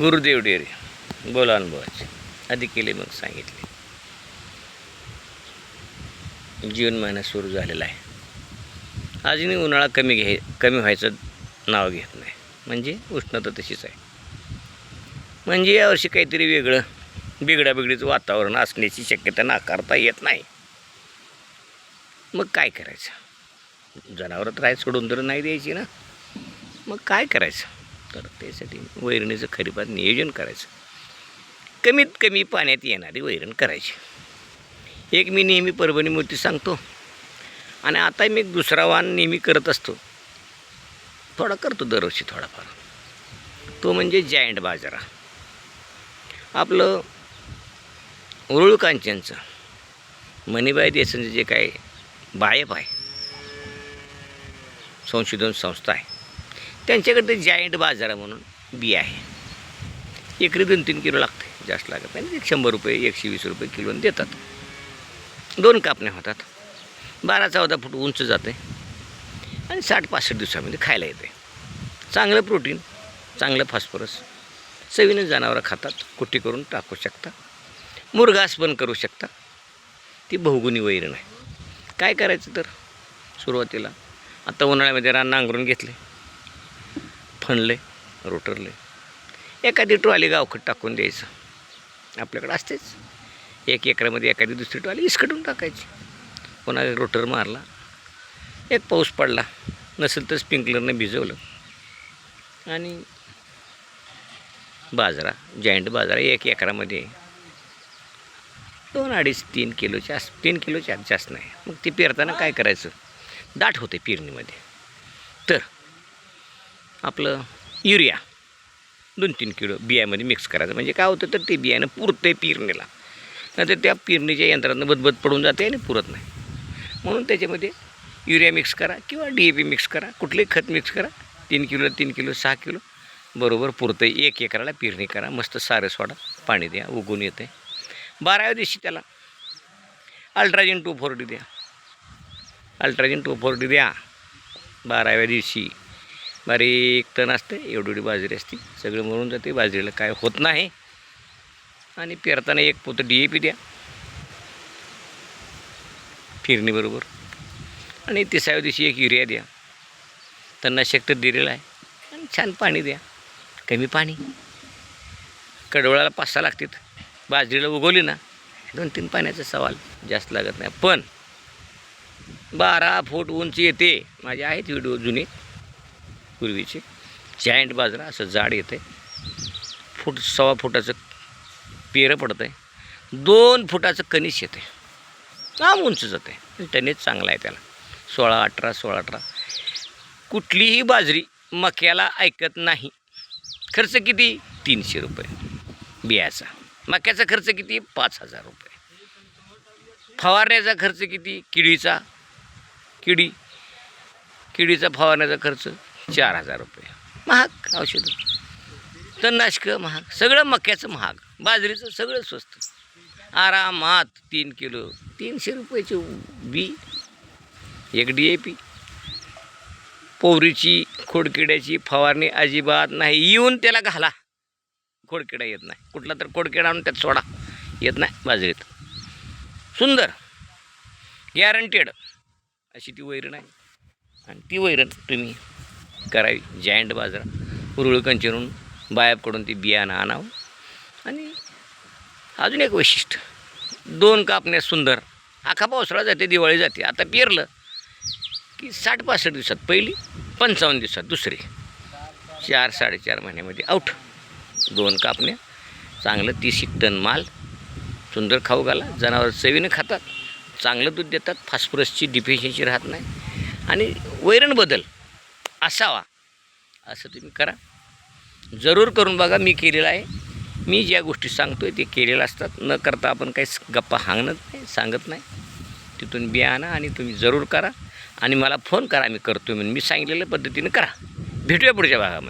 Gurudev dairy बोला अनुभवाचे आधी केले मग सांगितले. जून महिना सुरू झालेला आहे. अजूनही उन्हाळा कमी व्हायचं नाव घेत नाही. म्हणजे उष्णता तशीच आहे. म्हणजे यावर्षी काहीतरी वेगळं बिघडाबिघडीचं वातावरण असण्याची शक्यता नाकारता येत नाही. मग काय करायचं? जनावरं तर सोडून तर नाही द्यायची ना. मग काय करायचं? तर त्यासाठी वैरणीचं खरीपात नियोजन करायचं. कमीत कमी पाण्यात येणारी वैरण करायची. एक मी नेहमी परभणी मूर्ती सांगतो आणि आता मी दुसरा वाण नेहमी करत असतो. थोडा करतो दरवर्षी थोडाफार. तो म्हणजे जायंट बाजरा. आपलं उरुळ कांचनचं मणिबाई देसाईंचं जे काय बायप आहे, संशोधन संस्था आहे, त्यांच्याकडे जायंट बाजारा म्हणून बी आहे. एकरी 2-3 किलो लागते, जास्त लागत नाही. 100 रुपये 120 रुपये किलोने देतात. 2 कापण्या होतात. 12-14 फूट उंच जाते आणि 60-65 दिवसामध्ये खायला येते. चांगलं प्रोटीन, चांगलं फॉस्फरस, चवीनं जनावरं खातात. कुट्टी करून टाकू शकता, मुरघास पण करू शकता. ती बहुगुणी वैरण आहे. काय करायचं तर सुरुवातीला आता उन्हाळ्यामध्ये रान नांगरून घेतले, फणले, रोटरले, एखादी ट्रॉली गावखत टाकून द्यायचं. आपल्याकडे असतेच. 1 एकरामध्ये एखादी दुसरी ट्रॉली इसकटून टाकायची. पुन्हा रोटर मारला, एक पाऊस पडला नसेल तर स्प्रिंकलरने भिजवलं आणि बाजरा, जायंट बाजरा 1 एकरामध्ये 2-2.5-3 किलोच्या 3 किलोच्या जास्त नाही. मग ती पेरताना काय करायचं? दाट होते पेरणीमध्ये. तर आपलं युरिया 2-3 किलो बियामध्ये मिक्स करायचं. म्हणजे काय होतं तर ते बियाणं पुरते पेरणीला. नंतर त्या पेरणीच्या यंत्रातनं बदबद पडून जाते आणि पुरत नाही. म्हणून त्याच्यामध्ये युरिया मिक्स करा किंवा DAP मिक्स करा, कुठलंही खत मिक्स करा. 3 किलो 6 किलो बरोबर पुरतं. 1 एकराला पेरणी करा. मस्त सारं सोडा, पाणी द्या, उगवून येते. 12व्या दिवशी त्याला अल्ट्राजिन 2,4-D द्या. अल्ट्राजिन 2,4-D द्या. 12व्या दिवशी बारीक तण असते, एवढी बाजरी असते, सगळं मरून जाते. बाजरीला काय होत नाही. आणि पेरताना 1 पोतं DAP द्या पेरणीबरोबर. आणि 30व्या दिवशी 1 युरिया द्या. तणनाशक तर दिलेलं आहे. आणि छान पाणी द्या, कमी पाणी. कडवळाला 5-6 लागतात. बाजरीला उगवली ना 2-3 पाण्याचा सवाल, जास्त लागत नाही. पण 12 फूट उंच येते. माझे आहेत व्हिडिओ जुने पूर्वीचे. जायंट बाजरा असं जाड येते. 1.25 फुटाचं पेरं पडतं आहे. 2 फुटाचं कणीस येते. लांब उंच जाते. टनेज चांगला आहे त्याला. 16-18. कुठलीही बाजरी मक्याला ऐकत नाही. खर्च किती? 300 रुपये बियाचा. मक्याचा खर्च किती? 5,000 रुपये. फवारण्याचा खर्च किती? किडीचा फवारण्याचा खर्च 4,000 रुपये. महाग औषधं, तणनाशकं महाग, सगळं मक्याचं महाग. बाजरीचं सगळं स्वस्त. आरामात 3 किलो 300 रुपयाची बी, 1 DAP. पोवरीची खोडकिड्याची फवारणी अजिबात नाही. येऊन त्याला घाला, खोडकिडा येत नाही. कुठला तर खोडकिडा आणून त्यात सोडा, येत नाही बाजरीत. सुंदर गॅरंटेड अशी ती वैरण आहे. आणि ती वैरण तुम्ही करावी. जायंट बाजरा उरुळ कंचनून बायाकडून ती बियाणं आणावं. आणि अजून एक वैशिष्ट्य, 2 कापण्या सुंदर. अख्खा पावसाळा जाते, दिवाळी जाते. आता पेरलं की 60-65 दिवसात पहिली, 55 दिवसात दुसरी, 4-4.5 महिन्यामध्ये आऊट. 2 कापण्या, चांगलं 30 टन माल. सुंदर खाऊ घाला. जनावर चवीनं खातात, चांगलं दूध देतात, फॉस्फरसची डिफिशियन्सी राहत नाही. आणि वैरण बदल असावा असं तुम्ही करा. जरूर करून बघा. मी केलेलं आहे. मी ज्या गोष्टी सांगतो आहे ते केलेलं असतात. न करता आपण काही गप्पा सांगत नाही. तिथून बिया आणा आणि तुम्ही जरूर करा. आणि मला फोन करा, मी करतो म्हणून. मी सांगितलेल्या पद्धतीने करा. भेटूया पुढच्या भागामध्ये.